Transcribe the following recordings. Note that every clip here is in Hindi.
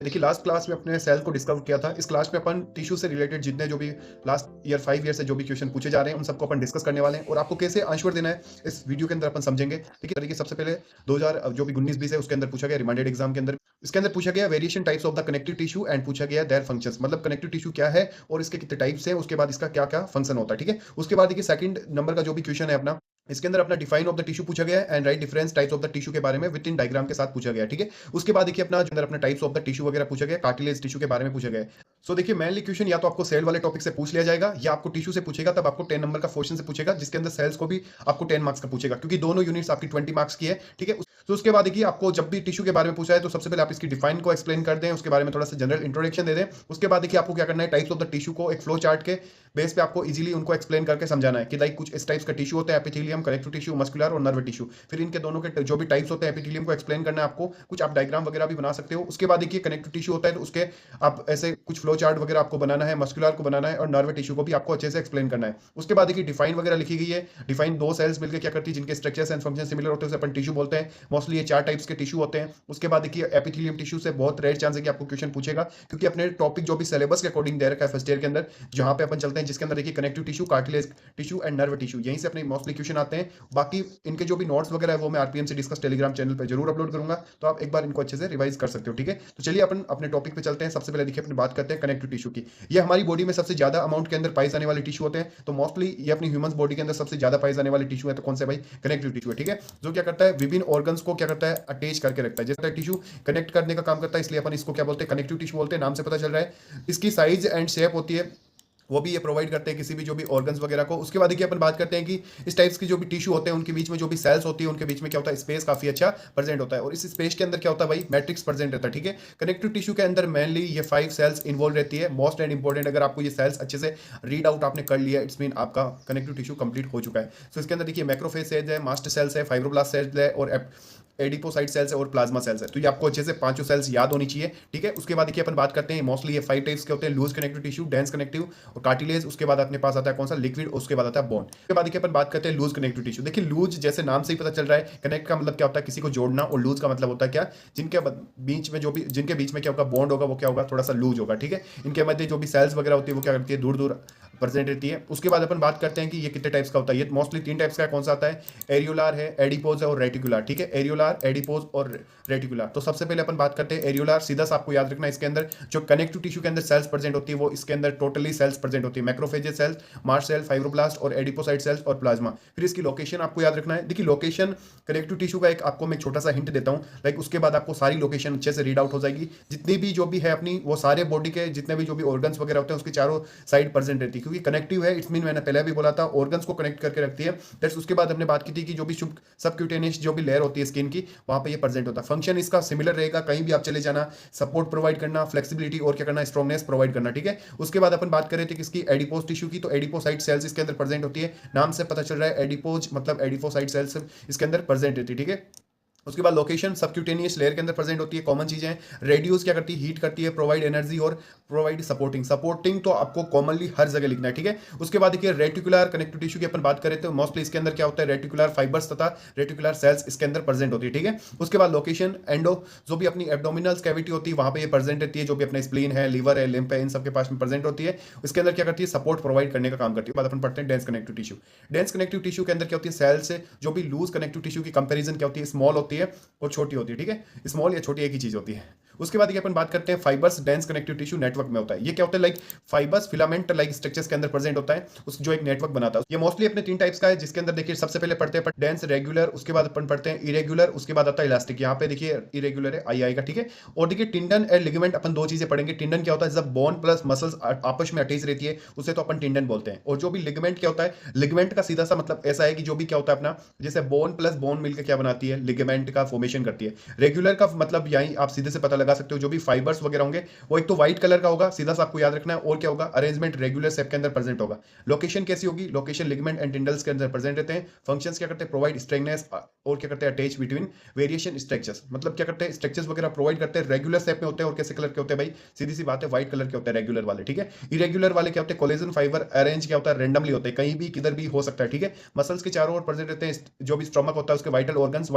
देखिए लास्ट क्लास में अपने सेल को डिस्कवर किया था। इस क्लास में अपन टिश्यू से रिलेटेड जितने जो भी लास्ट ईयर 5 ईयर से जो भी क्वेश्चन पूछे जा रहे हैं उन सबको अपन डिस्कस करने वाले हैं और आपको कैसे आंसर देना है इस वीडियो के अंदर अपन समझेंगे। ठीक है, सबसे पहले 2000 जो भी 19-20 है उसके अंदर पूछा गया रिमांडेड एग्जाम के अंदर। इसके अंदर पूछा गया variation types of the connective tissue and पूछा गया देयर फंक्शंस, मतलब कनेक्टिव टिश्यू क्या है और इसके कितने टाइप्स हैं, उसके बाद इसका क्या क्या फंक्शन होता है। ठीक है, उसके बाद देखिए सेकंड नंबर का जो भी क्वेश्चन है अपना, इसके अंदर अपना डिफाइन ऑफ द टिश्यू पूछा गया है and right difference types of the tissue के बारे में विद इन डायग्राम के साथ पूछा गया है। ठीक है, उसके बाद देखिए अपना जो अंदर अपना टाइप्स ऑफ द टिश्यू वगैरह पूछा गया, कार्टिलेज टिश्यू के बारे में पूछा गया है। सो देखिए मेनली क्वेश्चन या तो आपको सेल वाले टॉपिक से पूछ लिया जाएगा या आपको टिश्यू से पूछेगा, तब आपको 10 नंबर का क्वेश्चन से पूछेगा जिसके अंदर सेल्स को भी आपको 10 मार्क्स का पूछेगा क्योंकि दोनों यूनिट्स आपकी 20 मार्क्स की है। ठीक है, तो उसके बाद देखिए आपको जब भी टिश्यू के बारे में पूछा है तो सबसे पहले आप इसकी डिफाइन को एक्सप्लेन कर दें, उसके बारे में थोड़ा सा जनरल इंट्रोडक्शन दे दें। उसके बाद देखिए आपको क्या करना है, टाइप्स ऑफ द टिश्यू को एक फ्लो चार्ट के बेस पे आपको इजीली उनको एक्सप्लेन करके समझाना है कि लाइक कुछ इस टाइप्स का टिश्यू होता है, एपिथेलियम, कनेक्टिव टिश्यू, मस्कुलर और नर्व टिश्यू। फिर इनके दोनों के जो भी टाइप्स होते हैं एपिथेलियम को एक्सप्लेन करना है आपको, कुछ आप डायग्राम वगैरह भी बना सकते हो। उसके बाद देखिए कनेक्टिव टिश्यू होता है तो उसके आप ऐसे कुछ फ्लो चार्ट वगैरह आपको बनाना है, मस्कुलर को बनाना है और नर्व टिश्यू को भी आपको अच्छे से एक्सप्लेन करना है। उसके बाद देखिए डिफाइन वगैरह लिखी गई है। डिफाइन दो सेल्स मिलकर क्या करती है, जिनके स्ट्रक्चर्स एंड फंक्शन सिमिलर होते हैं उसे अपन टिश्यू बोलते हैं। मोस्टली ये 4 टाइप्स के टिश्यू होते हैं। उसके बाद देखिए एपिथेलियम टिश्यू से बहुत रेयर चांस है कि आपको क्वेश्चन पूछेगा क्योंकि अपने टॉपिक जो भी सिलेबस के अकॉर्डिंग दे रखा है फर्स्ट ईयर के अंदर, जहां पे अपन चलते हैं जिसके अंदर देखिए connective tissue, cartilage tissue and nerve tissue, यहीं से अपने मोस्टली क्वेश्चन आते हैं। बाकी इनके जो भी नोट्स वगैरह है वो मैं आरपीएम से डिस्कस टेलीग्राम चैनल पर जरूर अपलोड करूंगा, तो आप एक बार इनको अच्छे से रिवाइज कर सकते हो। ठीक है, तो चलिए अपन अपने टॉपिक पे चलते हैं। सबसे पहले देखिए अपनी बात करते हैं कनेक्टिव टिश्यू की। ये हमारी बॉडी में सबसे ज्यादा अमाउंट के अंदर पाए जाने वाले टिश्यू होते हैं, तो मोस्टली ये अपनी ह्यूमन बॉडी के अंदर सबसे ज्यादा पाए जाने वाले टिश्यू है। तो कौन से भाई, कनेक्टिव टिश्यू है। ठीक है, जो क्या करता है विभिन्न ऑर्गन्स को क्या करता है, अटैच करके रखता है। जैसे टिश्यू कनेक्ट करने का काम करता है, इसलिए अपन इसको क्या बोलते हैं, कनेक्टिव टिश्यू बोलते हैं। नाम से पता चल रहा है। इसकी साइज एंड शेप होती है वो भी ये प्रोवाइड करते हैं किसी भी जो भी ऑर्गन्स वगैरह को। उसके बाद देखिए अपन बात करते हैं कि इस टाइप्स की जो भी टिश्यू होते हैं उनके बीच में जो भी सेल्स होती है उनके बीच में क्या होता है, स्पेस काफी अच्छा प्रेजेंट होता है और इस स्पेस के अंदर क्या होता है भाई, मैट्रिक्स प्रेजेंट रहता है। ठीक है, कनेक्टिव टिश्यू के अंदर मेनली ये 5 सेल्स इन्वॉल्व रहती है। मोस्ट एंड इंपॉर्टेंट, अगर आपको ये सेल्स अच्छे से रीड आउट आपने कर लिया, इट्स मीन आपका कनेक्टिव टिश्यू कंप्लीट हो चुका है। तो इसके अंदर देखिए मैक्रोफेज सेल्स है, मास्ट सेल्स है, फाइब्रोब्लास्ट सेल्स है और एडिपोसाइट सेल्स है और प्लाज्मा सेल्स है। तो ये आपको अच्छे से पांचों सेल्स याद होनी चाहिए। ठीक है, उसके बाद देखिए अपन बात करते हैं मोस्टली ये 5 टाइप्स के होते हैं, loose connective tissue, dense connective और कार्टिलेज। उसके बाद अपने पास आता है कौन सा, लिक्विड। उसके बाद आता है बोन। उसके बाद देखिए अपन बात करते हैं लूज कनेक्टिव टिश्यू। देखिए लूज जैसे नाम से ही पता चल रहा है, कनेक्ट का मतलब क्या होता है, किसी को जोड़ना, और लूज का मतलब होता है क्या, जिनके बीच में क्या होगा, बॉन्ड होगा, वो क्या होगा, थोड़ा सा लूज होगा। ठीक है, इनके मध्य जो भी सेल्स वगैरह होती है वो क्या करती है, दूर दूर प्रेजेंट रहती है। उसके बाद अपन बात करते हैं कि ये कितने टाइप्स का होता है। ये मोस्टली 3 टाइप्स का है। कौन सा आता है, एरियोलार है, एडिपोज है और रेटिकुलर। ठीक है, एरियोलार, एडिपोज और रेटिकुलर। तो सबसे पहले अपन बात करते हैं एरियोलार। सीधा सा आपको याद रखना, इसके अंदर जो कनेक्टिव टिश्यू के अंदर सेल्स प्रेजेंट होती है वो इसके अंदर टोटली सेल्स प्रेजेंट होती है, macrophages cells, mast cell, fibroblast और एडिपोसाइट सेल्स और प्लाज्मा। फिर इसकी लोकेशन आपको याद रखना है। देखिए लोकेशन कनेक्टिव टिश्यू का एक आपको मैं छोटा सा हिंट देता हूं, लाइक उसके बाद आपको सारी लोकेशन अच्छे से रीड आउट हो जाएगी। जितनी भी जो भी है अपनी, वो सारे बॉडी के जितने भी जो भी ऑर्गन्स वगैरह होते हैं उसके चारों साइड प्रेजेंट रहती है, क्योंकि कनेक्टिव है। इट्स मीन मैंने पहले भी बोला था ऑर्गन्स को कनेक्ट करके रखती है। दैट्स उसके बाद हमने बात की थी कि जो भी सबक्यूटेनियस जो भी लेयर होती है स्किन की, वहां पे ये प्रेजेंट होता है। फंक्शन इसका सिमिलर रहेगा, कहीं भी आप चले जाना, सपोर्ट प्रोवाइड करना, फ्लेक्सिबिलिटी और क्या करना, स्ट्रॉन्गनेस प्रोवाइड करना। ठीक है, उसके बाद अपन बात करें थे किसकी, एडिपोज टिश्यू की। तो एडिपोसाइट सेल्स इसके अंदर प्रेजेंट होती है। नाम से पता चल रहा है एडिपोज मतलब एडिपोसाइट सेल्स इसके अंदर प्रेजेंट रहती है। ठीक है, उसके बाद लोकेशन सबक्यूटेनियस लेयर के अंदर प्रेजेंट होती है। कॉमन चीजें हैं, रेड्यूस क्या करती है, हीट करती है, प्रोवाइड एनर्जी और प्रोवाइड सपोर्टिंग तो आपको कॉमनली हर जगह लिखना है। ठीक है, उसके बाद देखिए रेटिकुलर कनेक्टिव टिश्यू की अपन बात करें तो मोस्टली इसके अंदर क्या होता है, रेटिकुलर फाइबर्स तथा रेटिकुलर सेल्स इसके अंदर प्रेजेंट होती है। ठीक है, उसके बाद लोकेशन एंडो, जो भी अपनी एब्डोमिनल कैविटी होती है वहां पे ये प्रेजेंट रहती है। जो भी अपना स्प्लीन है, लीवर है, लिम्फ है, इन सबके पास में प्रेजेंट होती है। इसके अंदर क्या करती है, सपोर्ट प्रोवाइड करने का काम करती है। बाद अपन पढ़ते हैं dense connective tissue. Dense connective tissue के अंदर क्या होती है, सेल से जो भी लूज कनेक्टिव टिश्यू की कंपेरिजन क्या होती है, स्मॉल होती है और छोटी होती है। ठीक है, स्मॉल या छोटी एक ही चीज होती है। उसके बाद ये अपन बात करते हैं fibres dense connective tissue network में होता है। ये क्या होता है, like fibres filament like structures के अंदर प्रेजेंट होता है, उस जो एक नेटवर्क बनाता है। ये मोस्टली अपने 3 टाइप्स का है, जिसके अंदर देखिए सबसे पहले पढ़ते हैं डेंस रेगुलर, उसके बाद अपन पढ़ते हैं इरेगुलर, उसके बाद आता है इलास्टिक। यहाँ पे देखिए इरेगुलर है, आई आएगा। ठीक है, और देखिए टिंडन एंड लिगामेंट, अपन 2 चीजें पढ़ेंगे। टिंडन क्या होता है, जब बोन प्लस मसल्स आपस में अटैच रहती है उसे तो अपन टिंडन बोलते हैं। और जो भी लिगामेंट क्या होता है, लिगामेंट का सीधा सा मतलब ऐसा है कि जो भी क्या होता है अपना, जैसे बोन प्लस बोन मिलकर क्या बनाती है, लिगामेंट का फॉर्मेशन करती है। रेगुलर का मतलब यही आप सीधे से पता लगा सकते हो, जो भी फाइबर्स वगैरह होंगे वो एक तो व्हाइट कलर का होगा, सीधा सा आपको याद रखना है। और क्या होगा, अरेंजमेंट रेगुलर शेप के अंदर प्रेजेंट होगा। लोकेशन कैसी होगी, लोकेशन लिगामेंट एंड टिंडल्स के अंदर प्रेजेंट रहते हैं। फंक्शंस क्या करते हैं, प्रोवाइड स्ट्रेंथनेस और क्या करते हैं, अटैच बिटवीन वेरिएशन स्ट्रक्चर्स, मतलब क्या करते हैं, स्ट्रक्चर्स वगैरह प्रोवाइड करते हैं। रेगुलर शेप में होते हैं और कैसे कलर के होते हैं भाई, सीधी सी बात है, व्हाइट कलर के होते हैं रेगुलर वाले। ठीक है, इरेगुलर वाले क्या होते हैं, कोलेजन फाइबर अरेंज क्या होता है, रेंडमली होते हैं, कहीं भी किधर भी हो सकता है। ठीक है, मसल्स के चारों ओर प्रेजेंट रहते हैं। जो भी स्टोमक होता है उसके वाइटल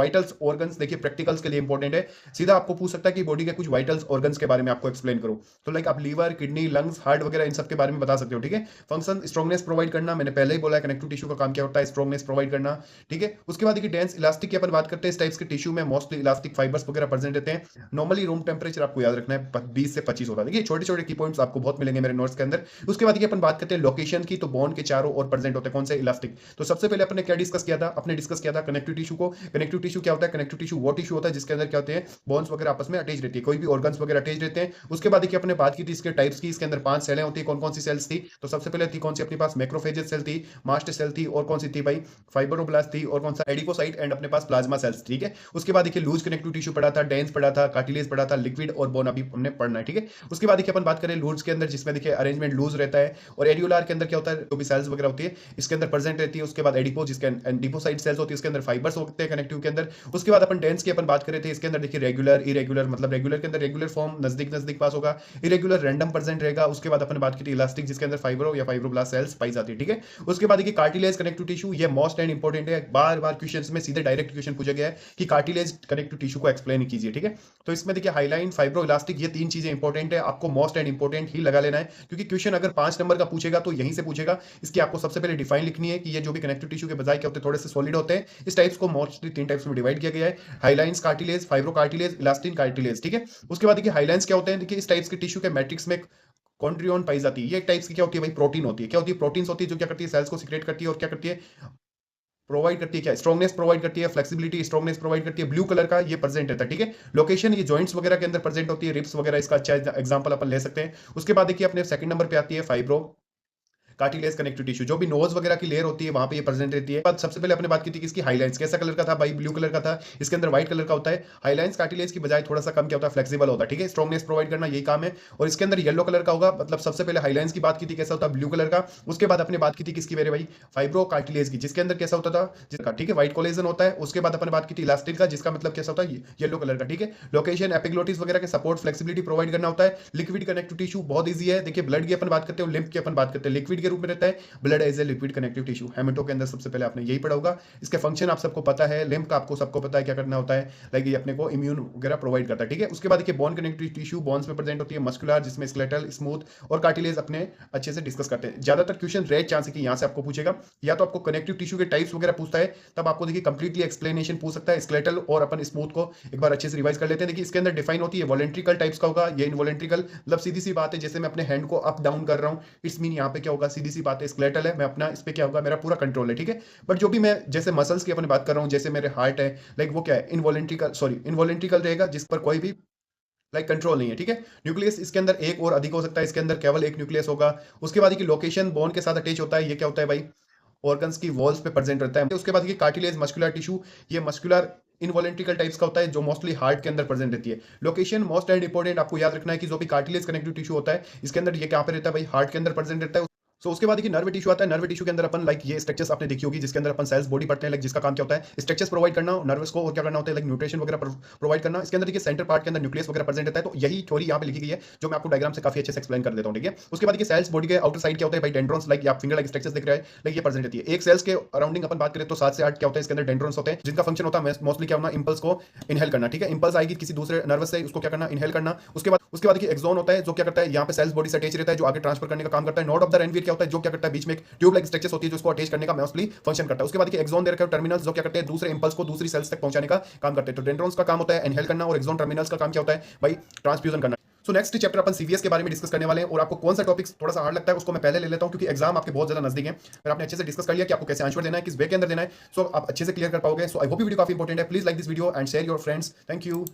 ऑर्गन्स देखिए प्रैक्टिकल्स के लिए इंपॉर्टेंट है। सीधा आपको पूछ सकता है कि बॉडी के कुछ कुछ वाइटल्स ऑर्गन्स के बारे में आपको एक्सप्लेन करूँ, तो लाइक आप लीवर, किडनी, लंग्स, हार्ट वगैरह इन सब के बारे में बता सकते हो, ठीक है। फंक्शन, स्ट्रॉन्गनेस प्रोवाइड करना, मैंने पहले ही बोला है कनेक्टिव टिश्यू का काम क्या होता है, स्ट्रॉन्गनेस प्रोवाइड करना, ठीक है। उसके बाद देखिए डेंस इलास्टिक की अपन बात करते हैं, इस टाइप्स के टिश्यू में मोस्टली इलास्टिक फाइबर्स वगैरह प्रेजेंट रहते हैं। नॉर्मली रूम टेम्परेचर आपको याद रखना है 20 से 25 होता है। देखिए छोटे छोटे की पॉइंट्स आपको बहुत मिलेंगे मेरे नोट्स के अंदर। उसके बाद देखिए अपन बात करते हैं लोकेशन की, तो बोन के चारों ओर प्रेजेंट होते हैं कौन से, इलास्टिक। तो सबसे पहले अपने क्या डिस्कस किया था, अपने डिस्कस किया था कनेक्टिव टिश्यू को। कनेक्टिव टिश्यू क्या होता है, कनेक्टिव टिश्यू वो टिश्यू होता है जिसके अंदर क्या होते हैं, बोन्स वगैरह आपस में अटैच रहती है, कोई भी ऑर्गन्स वगैरह अटैच रहते हैं। उसके बाद देखिए अपने बात की थी इसके टाइप्स की, इसके अंदर 5 सेलें होती है, कौन कौन सी सेल्स थी, तो सबसे पहले थी कौन सी अपने पास, मैक्रोफेजेस सेल थी, मास्ट सेल थी, और कौन सी थी भाई, फाइब्रोब्लास्ट थी, और कौन सा, एडिपोसाइट, एंड अपने पास प्लाज्मा सेल्स, ठीक है। उसके बाद देखिए लूज कनेक्टिव टिश्यू पढ़ा था, डेंस पढ़ा था, कार्टिलेज पढ़ा था, लिक्विड और बोन अभी हमने पढ़ना है, ठीक है। उसके बाद देखिए अपन बात करें लूज के अंदर, जिसमें देखिए अरेंजमेंट लूज रहता है, और एडियोलार के अंदर क्या होता है, जो भी सेल्स वगैरह होती है इसके अंदर प्रेजेंट रहती है। उसके बाद एडिपो, जिसके एडिपोसाइट सेल्स होती है, इसके अंदर फाइबर्स होते हैं कनेक्टिव के अंदर। उसके बाद अपन डेंस की अपन बात करें थे, इसके अंदर देखिए रेगुलर, इरेगुलर, मतलब रेगुलर के अंदर रेगुलर फॉर्म नजदीक नजदीक पास होगा, इरेगुलर रैंडम प्रेजेंट रहेगा। उसके बाद अपन बात की थी इलास्टिक, जिसके अंदर फाइब्रो या फाइब्रोब्लास्ट सेल्स पाई जाती है, ठीक है। उसके बाद देखिए कार्टिलेज कनेक्टिव टिश्यू, ये मोस्ट एंड इंपॉर्टेंट है, बार बार क्वेश्चंस में सीधे डायरेक्ट क्वेश्चन पूछा गया है कि कार्टिलेज कनेक्टिव टिश्यू को एक्सप्लेन कीजिए, ठीक है। तो इसमें देखिए हाइलाइन, फाइब्रो, इलास्टिक, ये 3 चीजें इंपॉर्टेंट है, आपको मोस्ट एंड इंपॉर्टेंट ही लगा लेना है, क्योंकि क्वेश्चन अगर 5 नंबर का पूछेगा तो यहीं से पूछेगा। इसकी आपको सबसे पहले डिफाइन लिखनी है कि ये जो भी कनेक्टिव टिश्यू के बजाय क्या होते हैं, थोड़े से सॉलिड होते हैं। इस टाइप्स को मोस्टली 3 टाइप्स में डिवाइड किया गया है, hyaline cartilage, fibro cartilage, elastin cartilage, ठीक है। उसके बाद देखिए हाइलाइंस क्या होते हैं, देखिए इस टाइप्स के टिश्यू के मैट्रिक्स में कॉन्ड्रियोन पाई जाती है। ये एक टाइप्स की क्या होती है भाई, प्रोटीन होती है। क्या होती है, प्रोटीन्स होती है, जो क्या करती है, सेल्स को सीक्रेट करती है, और क्या करती है, प्रोवाइड करती है, क्या स्ट्रॉन्गनेस प्रोवाइड करती है, फ्लेक्सिबिलिटी, स्ट्रॉन्गनेस प्रोवाइड करती है। ब्लू कलर का ये प्रेजेंट रहता है, ठीक है। लोकेशन, ये जॉइंट्स वगैरह के अंदर प्रेजेंट होती है, रिप्स वगैरह इसका अच्छा एग्जांपल अपन ले सकते हैं। उसके बाद देखिए अपने सेकंड नंबर पे आती है फाइब्रो कार्टिलेज कनेक्टिव टिश्यू, जो भी नोज वगैरह की लेयर होती है वहां पे ये प्रेजेंट रहती है। बात सबसे पहले आपने बात की थी कि इसकी हाइलाइंस कैसा कलर का था भाई, ब्लू कलर का था, इसके अंदर व्हाइट कलर का होता है। हाइलाइंस कार्टिलेज की बजाय थोड़ा सा कम क्या होता है, फ्लेक्सिबल होता है, ठीक है। स्ट्रॉन्गनेस प्रोवाइड करना यही काम है। और इसके अंदर येलो कलर का होगा, मतलब सबसे पहले हाइलाइंस की बात की थी, कैसा होता है, ब्लू कलर का। उसके बाद अपने बात की थी किसकी मेरे भाई, फाइब्रो कार्टिलेज की, जिसके अंदर कैसा होता था, जिसका, ठीक है, व्हाइट कोलेजन होता है। उसके बाद अपने बात की थी इलास्टिक का, जिसका मतलब कैसा होता है, येलो कलर का, ठीक है। लोकेशन, एपिग्लोटिस वगैरह के सपोर्ट, फ्लेक्सिबिलिटी प्रोवाइड करना होता है। लिक्विड कनेक्टिव टिश्यू बहुत ईजी है, देखिए ब्लड की अपन बात करते हैं, लिम्फ की अपन बात करते हैं, लिक्विड के रूप में रहता है। Blood as a liquid connective tissue, हेमेटो के अंदर सबसे पहले आपने यही पढ़ा होगा। इसके फंक्शन आप सबको पता है, लिम्फ का आपको सबको पता है क्या करना होता है, लाइक ये अपने को इम्यून वगैरह प्रोवाइड करता है, ठीक है। उसके बाद देखिए बोन कनेक्टिव टिश्यू, बोन्स में प्रेजेंट होती है, मस्कुलर, जिसमें स्केलेटल, स्मूथ और कार्टिलेज अपने अच्छे से डिस्कस करते हैं। ज्यादातर क्वेश्चन रेयर चांस है कि यहाँ से आपको पूछेगा, या तो आपको कनेक्टिव टिश्यू के टाइप्स वगैरह पूछता है, तब आपको देखिए कंप्लीटली एक्सप्लेनेशन पूछ सकता है, स्केलेटल और अपन स्मूथ को एक बार अच्छे से रिवाइज कर लेते हैं। देखिए इसके अंदर डिफाइन होती है, वॉलेंट्रिकल टाइप्स का होगा, ये इनवॉलेंट्रिकल, मतलब सीधी सी बात है, जैसे मैं अपने हैंड को अप डाउन कर रहा हूँ, इट्स मीन यहाँ पे क्या होगा, सीधी सी बात है, स्केलेटल है, मैं अपना इस पे क्या होगा, मेरा पूरा कंट्रोल है, ठीक है। बट जो भी मैं जैसे मसल्स की अपन बात कर रहा हूँ, जैसे मेरे हार्ट है, लाइक वो क्या है, इनवॉलेंट्रिकल, सॉरी इनवॉलेंट्रिकल रहेगा, जिस पर कोई भी लाइक कंट्रोल नहीं है, ठीक है। न्यूक्लियस इसके अंदर एक और अधिक हो सकता है, इसके अंदर केवल एक न्यूक्लियस होगा। उसके बाद की लोकेशन बोन के साथ अटैच होता है, ये क्या होता है भाई, ऑर्गन्स की वॉल्स पे प्रेजेंट रहता है। उसके बाद ये कार्टिलेज मस्कुलर टिश्यू, ये मस्कुलर इनवॉलेंट्रिकल टाइप्स का होता है, जो मोस्टली हार्ट के अंदर प्रेजेंट रहती है। लोकेशन मोस्ट एंड इंपॉर्टेंट, आपको याद रखना है कि जो भी कार्टिलेज कनेक्टिव टिश्यू होता है, इसके अंदर ये कहां पे रहता है भाई, हार्ट के अंदर प्रेजेंट रहता है। सो उसके बाद देखिए नर्व टिश्यू आता है। नर्व टिश्यू के अंदर अपन लाइक ये स्ट्रक्चर्स आपने देखी होगी, जिसके अंदर अपन सेल्स बॉडी पढ़ते हैं, लाइक जिसका काम क्या होता है, स्ट्रक्चर्स प्रोवाइड करना नर्व्स को, और क्या करना होता है, लाइक न्यूट्रिशन वगैरह प्रोवाइड करना। इसके अंदर देखिए सेंटर पार्ट के अंदर न्यूक्लियस वगैरह प्रेजेंट रहता है। तो यही थ्योरी यहाँ पे लिखी गई है, जो मैं आपको डायग्राम से काफी अच्छे से एक्सप्लेन कर देता हूँ, ठीक है। उसके बाद देखिए सेल्स बॉडी के आउटर साइड क्या होता है भाई, डेंड्रॉन्स, लाइक आप फिंगर लाइक स्ट्रक्चर्स दिख रहा है, लाइक ये प्रेजेंट रहती है। एक सेल्स के अराउंडिंग अपन बात करें तो 7 से 8 क्या होता है, इसके अंदर डेंड्रॉन्स होते हैं, जिनका फंक्शन होता है मोस्टली क्या होना, इंपल्स को इनहेल करना, ठीक है। इंपल्स आएगी किसी दूसरे नर्वस से, उसको क्या करना, इनहेल करना। उसके बाद देखिए एक्सोन होता है, जो क्या करता है, यहाँ पे सेल्स बॉडी से अटैच रहता है, जो आगे ट्रांसफर करने का काम करता है। नोड ऑफ द रेनवीर क्या होता है, जो क्या करता है, बीच में एक ट्यूब लाइक स्ट्रक्चर्स होती है, जो उसको अटैच करने का मोस्टली फंक्शन करता है। उसके बाद देखिए एक्सोन दे रखा है, टर्मिनल्स, जो क्या करते हैं, दूसरे इंपल्स को दूसरी सेल्स तक पहुंचाने का काम करते हैं। तो डेंड्रॉन्स का काम होता है इनहेल करना, और एक्सोन टर्मिनल्स का काम क्या होता है भाई, ट्रांसफ्यूजन करना। सो नेक्स्ट चैप्टर अपन सीवीएस के बारे में डिस्कस करने वाले हैं, और आपको कौन सा टॉपिक थोड़ा सा हार्ड लगता है उसको मैं पहले ले लेता हूं, क्योंकि एग्जाम आपके बहुत ज्यादा नजदीक है। फिर आपने अच्छे से डिस्कस कर लिया कि आपको कैसे आंसर देना है, किस वे के अंदर देना है, सो आप अच्छे से क्लियर कर पाओगे। सो आई होप वीडियो काफी इंपॉर्टेंट है। Please like this video and share your friends. Thank you.